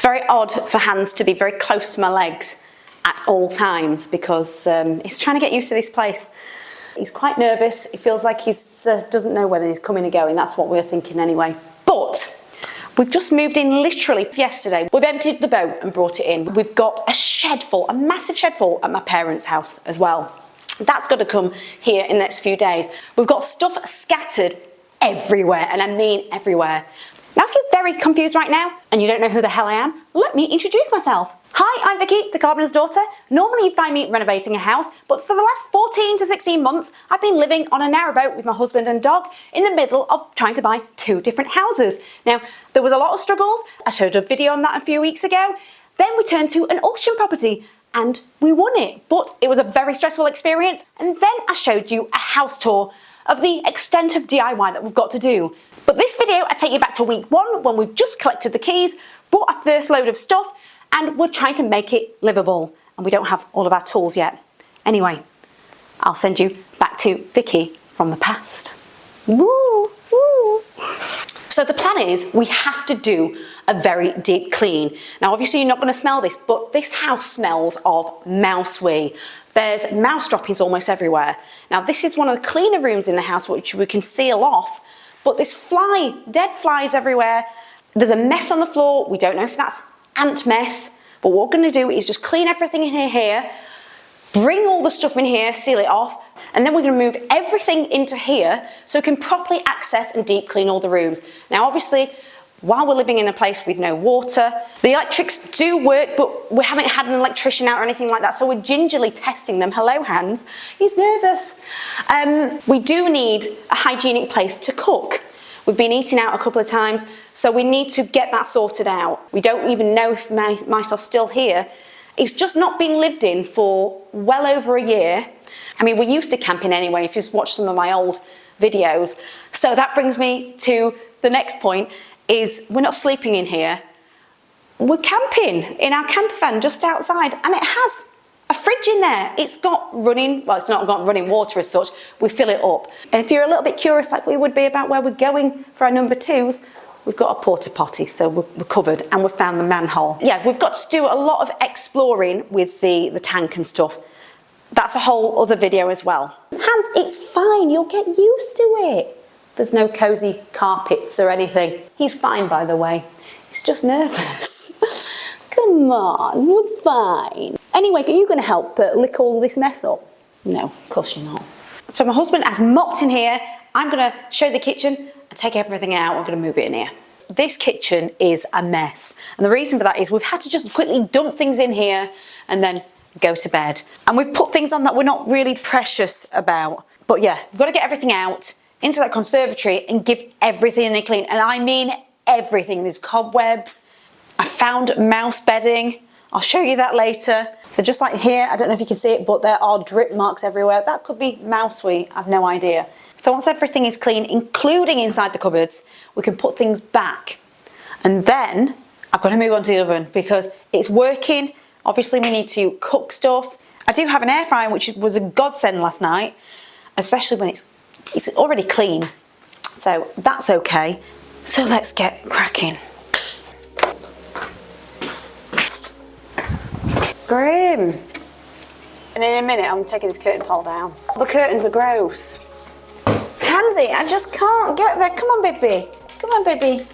It's very odd for Hans to be very close to my legs at all times because he's trying to get used to this place. He's quite nervous. He feels like he doesn't know whether he's coming or going. That's what we're thinking anyway. But we've just moved in literally yesterday. We've emptied the boat and brought it in. We've got a shed full, a massive shed full at my parents' house as well. That's got to come here in the next few days. We've got stuff scattered everywhere, and I mean everywhere. Now, if you're very confused right now and you don't know who the hell I am, let me introduce myself. Hi, I'm Vicky, the Carpenter's daughter. Normally you'd find me renovating a house, but for the last 14 to 16 months, I've been living on a narrowboat with my husband and dog in the middle of trying to buy 2 different houses. Now, there was a lot of struggles. I showed a video on that a few weeks ago. Then we turned to an auction property and we won it, but it was a very stressful experience. And then I showed you a house tour of the extent of DIY that we've got to do. But this video, I take you back to week 1 when we've just collected the keys, bought our first load of stuff, and we're trying to make it livable. And we don't have all of our tools yet. Anyway, I'll send you back to Vicky from the past. Woo, woo. So the plan is we have to do a very deep clean. Now obviously you're not going to smell this, but this house smells of mouse wee. There's mouse droppings almost everywhere. Now this is one of the cleaner rooms in the house which we can seal off, but there's dead flies everywhere. There's a mess on the floor. We don't know if that's ant mess, but what we're going to do is just clean everything in here, bring all the stuff in here, seal it off, and then we're going to move everything into here so we can properly access and deep clean all the rooms. Now obviously, while we're living in a place with no water, the electrics do work, but we haven't had an electrician out or anything like that, so we're gingerly testing them. Hello, Hans. He's nervous. We do need a hygienic place to cook. We've been eating out a couple of times, so we need to get that sorted out. We don't even know if mice are still here. It's just not been lived in for well over a year. I mean, we're used to camping anyway, if you've watched some of my old videos. So that brings me to the next point, is we're not sleeping in here. We're camping in our camper van just outside, and it has a fridge in there. It's got running, well, it's not got running water as such. We fill it up. And if you're a little bit curious like we would be about where we're going for our number 2s, we've got a porta potty, so we're covered, and we've found the manhole. Yeah, we've got to do a lot of exploring with the tank and stuff. That's a whole other video as well. Hans, it's fine, you'll get used to it. There's no cozy carpets or anything. He's fine, by the way. He's just nervous. Come on, you're fine. Anyway, are you going to help lick all this mess up? No, of course you're not. So my husband has mopped in here. I'm going to show the kitchen and take everything out. We're going to move it in here. This kitchen is a mess. And the reason for that is we've had to just quickly dump things in here and then go to bed. And we've put things on that we're not really precious about. But yeah, we've got to get everything out into that conservatory and give everything a clean. And I mean everything. There's cobwebs. I found mouse bedding. I'll show you that later. So just like here, I don't know if you can see it, but there are drip marks everywhere. That could be mouse wee, I've no idea. So once everything is clean, including inside the cupboards, we can put things back. And then I've got to move on to the oven because it's working. Obviously we need to cook stuff. I do have an air fryer, which was a godsend last night, especially when it's already clean. So that's okay. So let's get cracking. Grim. And in a minute I'm taking this curtain pole down. The curtains are gross. Handsy, I just can't get there. Come on, baby. Come on, baby.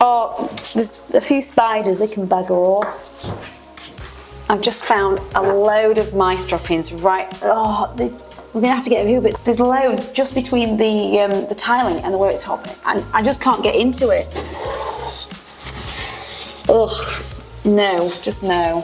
Oh, there's a few spiders. They can bugger off. I've just found a load of mice droppings right. Oh, we're gonna have to get a hoover. There's loads just between the tiling and the worktop, and I just can't get into it. Ugh, no, just no.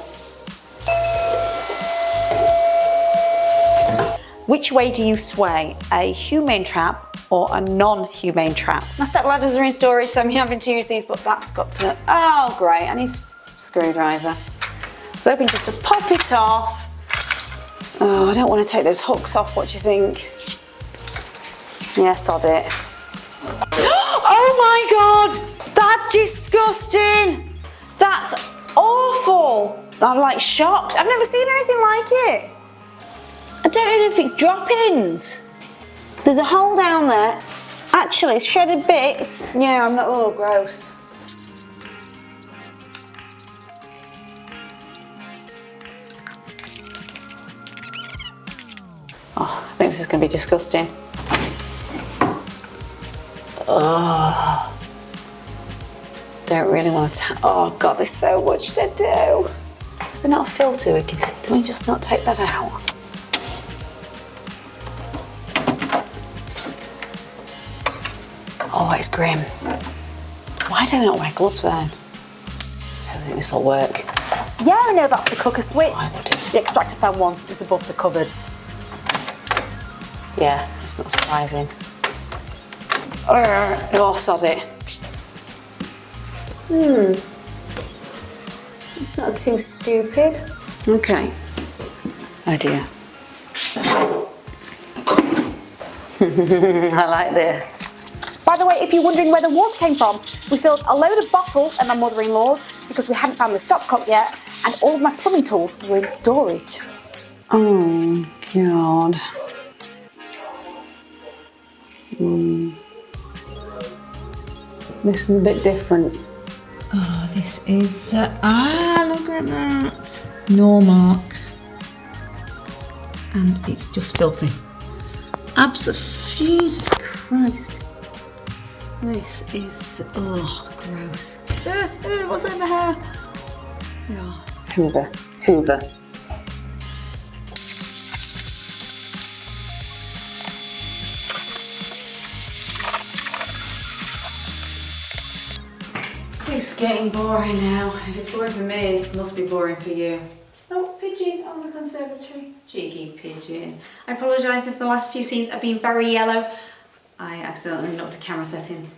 Which way do you sway? A humane trap or a non-humane trap? My step ladders are in storage, so I'm having to use these, but that's got to, oh great, I need a screwdriver. I was hoping just to pop it off. Oh, I don't want to take those hooks off, what do you think? Yeah, sod it. Oh my God, that's disgusting. That's awful. I'm like shocked. I've never seen anything like it. I don't know if it's droppings. There's a hole down there. Actually, shredded bits. Yeah, I'm not, oh, gross. Oh, I think this is going to be disgusting. Oh, don't really want to. Oh God, there's so much to do. Is there not a filter we can take? Can we just not take that out? Oh, it's grim. Why do I not wear gloves then? I don't think this will work. Yeah, I know that's the cooker switch. The extractor fan one is above the cupboards. Yeah, it's not surprising. Oh, sod it. It's not too stupid. Okay. Oh dear. I like this. By the way, if you're wondering where the water came from, we filled a load of bottles at my mother-in-law's because we hadn't found the stopcock yet, and all of my plumbing tools were in storage. Oh, God. This is a bit different. Oh, this is, look at that. No marks. And it's just filthy. Absolutely, Jesus Christ. This is, oh, gross. What's in my hair? Yeah. Hoover. It's getting boring now. If it's boring for me, it must be boring for you. Oh, pigeon on the conservatory. Cheeky pigeon. I apologise if the last few scenes have been very yellow. I accidentally knocked a camera setting.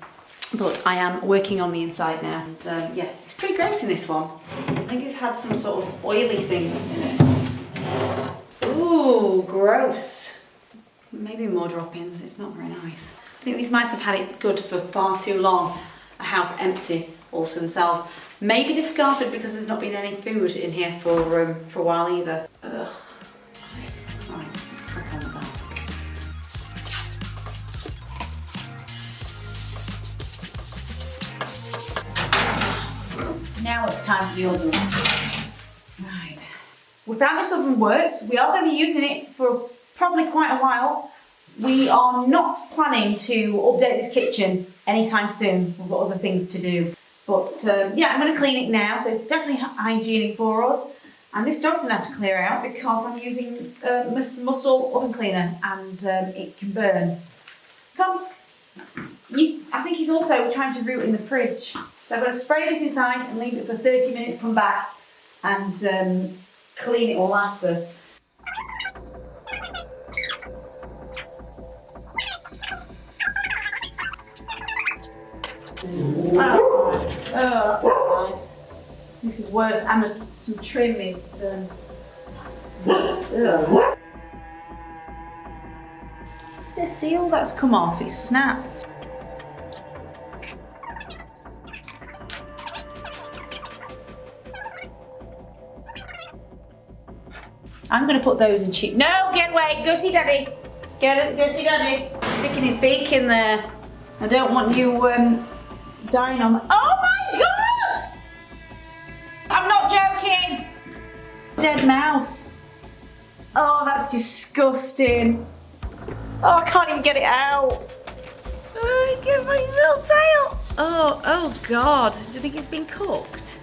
But I am working on the inside now. And yeah, it's pretty gross in this one. I think it's had some sort of oily thing in it. Ooh, gross. Maybe more drop-ins. It's not very nice. I think these mice have had it good for far too long. A house empty all to themselves. Maybe they've scarfed because there's not been any food in here for a while either. Ugh. Right, let's crack on with that. Now it's time for the oven. Right. We found this oven works. We are going to be using it for probably quite a while. We are not planning to update this kitchen anytime soon. We've got other things to do. But yeah, I'm going to clean it now, so it's definitely hygienic for us. And this dog's going to have to clear out because I'm using Muscle oven cleaner and it can burn. Come. I think he's also trying to root in the fridge. So I'm going to spray this inside and leave it for 30 minutes, come back and clean it all after. Oh, that's not nice. This is worse. And some trim is. The seal that's come off, it's snapped. I'm going to put those in cheap. No, get away. Go see Daddy. Go see Daddy. Sticking his beak in there. I don't want you dying on. Oh my God! I'm not joking. Dead mouse. Oh, that's disgusting. Oh, I can't even get it out. Oh, look at my little tail. Oh God. Do you think it's been cooked?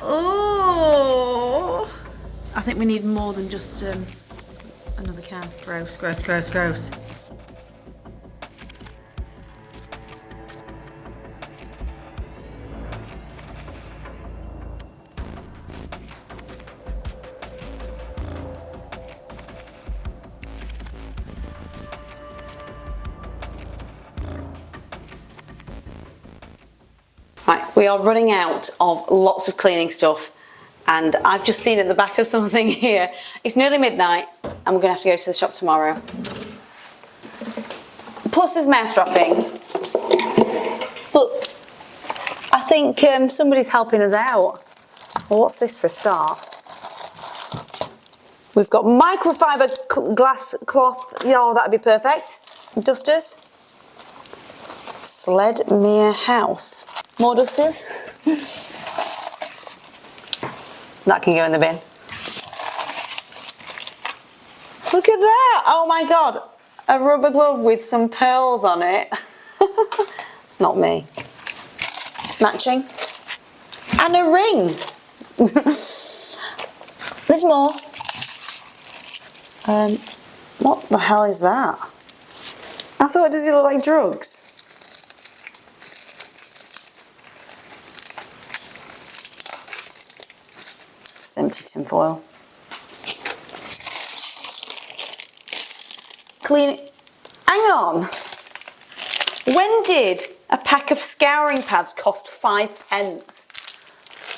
Oh. I think we need more than just another can. Gross, gross, gross, gross. Right, we are running out of lots of cleaning stuff, and I've just seen at the back of something here. It's nearly midnight and we're going to have to go to the shop tomorrow. Plus there's mouse droppings. But I think somebody's helping us out. Well, what's this for a start? We've got microfiber glass cloth. Oh, that'd be perfect. Dusters. Sledmere House. More dusters. That can go in the bin. Look at that! Oh my God, a rubber glove with some pearls on it. It's not me. Matching. And a ring. There's more. What the hell is that? I thought, does it look like drugs? Just empty tin foil. Clean it. Hang on. When did a pack of scouring pads cost 5p?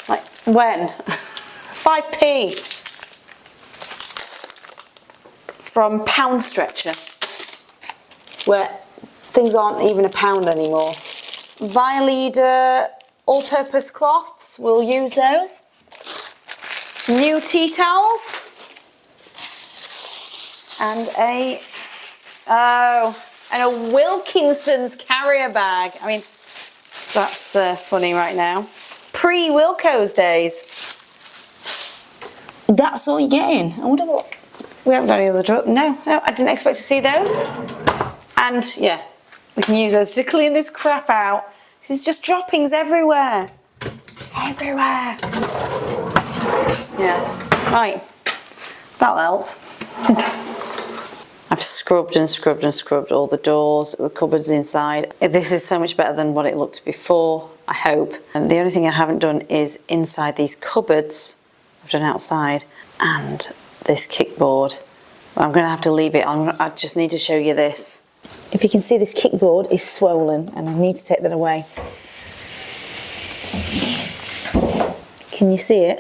Like, when? 5p. From Pound Stretcher, where things aren't even a pound anymore. Violida all-purpose cloths, we'll use those. New tea towels. And a Wilkinson's carrier bag. I mean, that's funny right now. Pre-Wilco's days. That's all you're getting. I wonder what... We haven't got any other drugs. No, I didn't expect to see those. And yeah, we can use those to clean this crap out. There's just droppings everywhere. Everywhere. Yeah, right. That'll help. I've scrubbed and scrubbed and scrubbed all the doors, the cupboards inside. This is so much better than what it looked before, I hope. And the only thing I haven't done is inside these cupboards. I've done outside. And this kickboard. I'm going to have to leave it. I just need to show you this. If you can see, this kickboard is swollen and I need to take that away. Can you see it?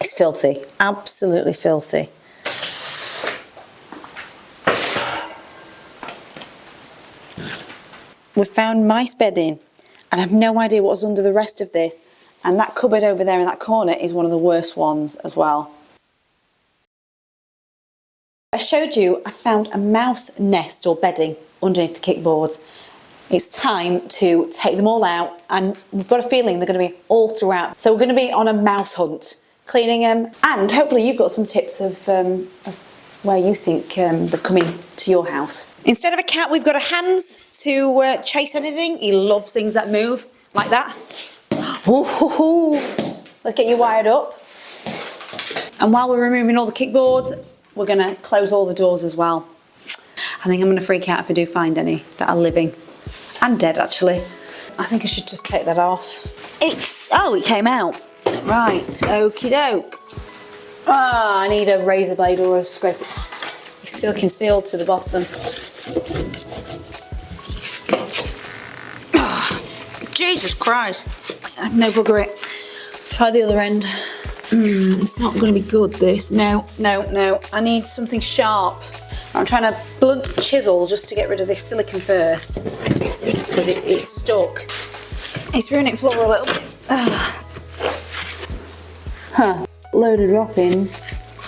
It's filthy. Absolutely filthy. We've found mice bedding and I've no idea what was under the rest of this. And that cupboard over there in that corner is one of the worst ones as well. I showed you I found a mouse nest or bedding underneath the kickboards. It's time to take them all out and we've got a feeling they're going to be all throughout. So we're going to be on a mouse hunt, cleaning them, and hopefully you've got some tips of where you think they've come into your house. Instead of a cat, we've got a Hans to chase anything. He loves things that move like that. Ooh, hoo, hoo. Let's get you wired up. And while we're removing all the kickboards, we're going to close all the doors as well. I think I'm going to freak out if I do find any that are living. And dead, actually. I think I should just take that off. Oh, it came out. Right, okie doke. Ah, I need a razor blade or a scraper. It's still concealed to the bottom. Oh, Jesus Christ. No bugger it. Try the other end. It's not going to be good, this. No. I need something sharp. I'm trying to blunt chisel just to get rid of this silicone first. Because it's stuck. It's ruining floor a little bit. Huh. Load of droppings.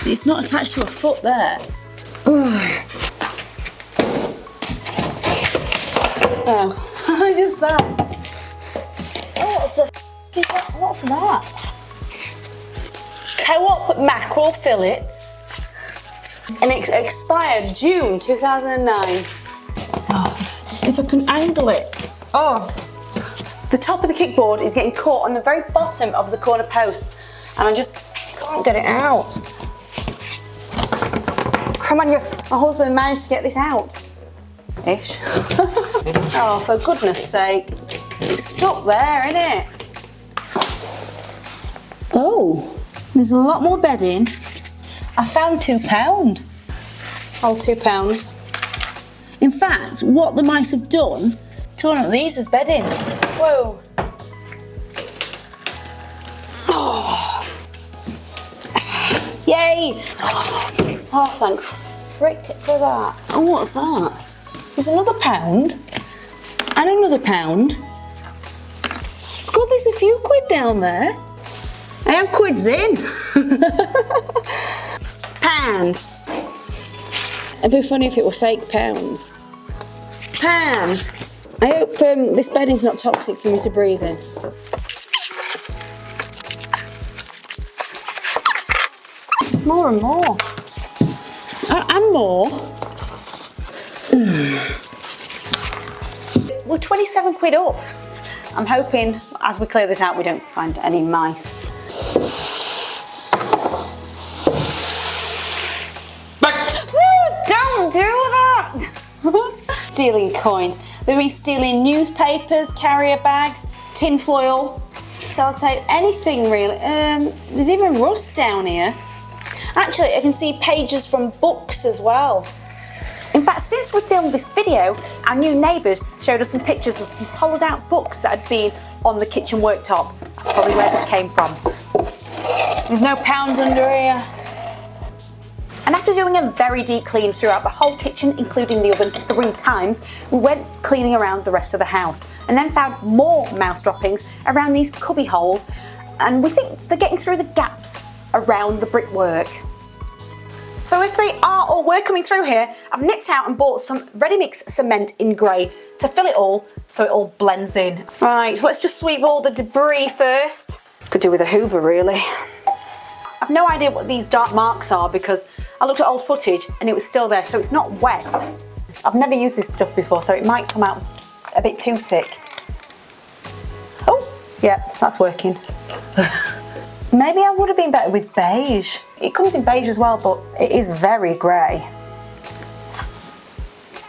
It's not attached to a foot there. Oh, just that. Oh, what's the is that? What's that? Co-op mackerel fillets. And it's expired June 2009. Oh, if I can angle it. Oh. The top of the kickboard is getting caught on the very bottom of the corner post. And I just can't get it out. Come on, my husband managed to get this out. Ish. Oh, for goodness sake. It's stuck there, isn't it? Oh, there's a lot more bedding. I found £2. All £2. In fact, what the mice have done, torn up these as bedding. Whoa. Oh. Yay. Oh, thank frick for that. Oh, what's that? There's another £1 and another £1. God, there's a few quid down there. I am quids in. £1. It'd be funny if it were fake pounds. £1. I hope this bedding's not toxic for me to breathe in. More and more. And more. we're 27 quid up. I'm hoping as we clear this out we don't find any mice. Don't do that! Stealing coins. They've been stealing newspapers, carrier bags, tin foil, sellotape, anything really. There's even rust down here. Actually, I can see pages from books as well. In fact, since we filmed this video, our new neighbours showed us some pictures of some hollowed out books that had been on the kitchen worktop. That's probably where this came from. There's no pounds under here. And after doing a very deep clean throughout the whole kitchen, including the oven 3 times, we went cleaning around the rest of the house and then found more mouse droppings around these cubby holes, and we think they're getting through the gaps around the brickwork. So if they are or were coming through here, I've nipped out and bought some ready-mix cement in grey to fill it all so it all blends in. Right, so let's just sweep all the debris first. Could do with a hoover really. I've no idea what these dark marks are because I looked at old footage and it was still there, so it's not wet. I've never used this stuff before, so it might come out a bit too thick. Oh, yeah, that's working. Maybe I would have been better with beige. It comes in beige as well, but it is very grey.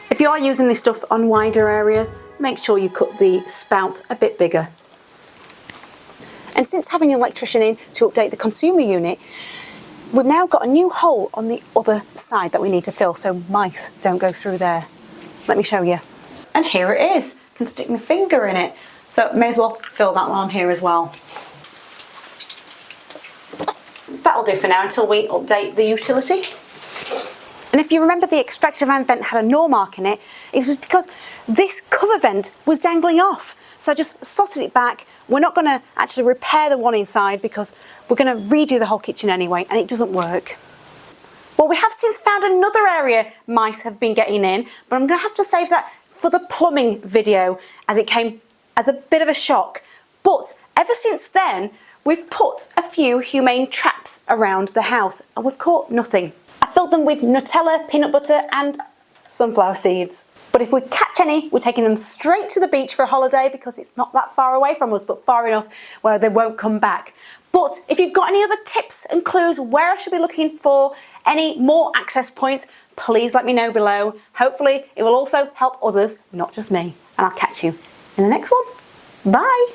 If you are using this stuff on wider areas, make sure you cut the spout a bit bigger. And since having an electrician in to update the consumer unit, we've now got a new hole on the other side that we need to fill so mice don't go through there. Let me show you. And here it is. I can stick my finger in it. So may as well fill that one on here as well. That'll do for now until we update the utility. And if you remember the extractor fan vent had a gnaw mark in it, it was because this cover vent was dangling off. So I just slotted it back. We're not going to actually repair the one inside because we're going to redo the whole kitchen anyway, and it doesn't work. Well, we have since found another area mice have been getting in, but I'm going to have to save that for the plumbing video as it came as a bit of a shock. But ever since then, we've put a few humane traps around the house and we've caught nothing. I filled them with Nutella, peanut butter and sunflower seeds. But if we catch any, we're taking them straight to the beach for a holiday because it's not that far away from us, but far enough where they won't come back. But if you've got any other tips and clues where I should be looking for any more access points, please let me know below. Hopefully it will also help others, not just me. And I'll catch you in the next one. Bye.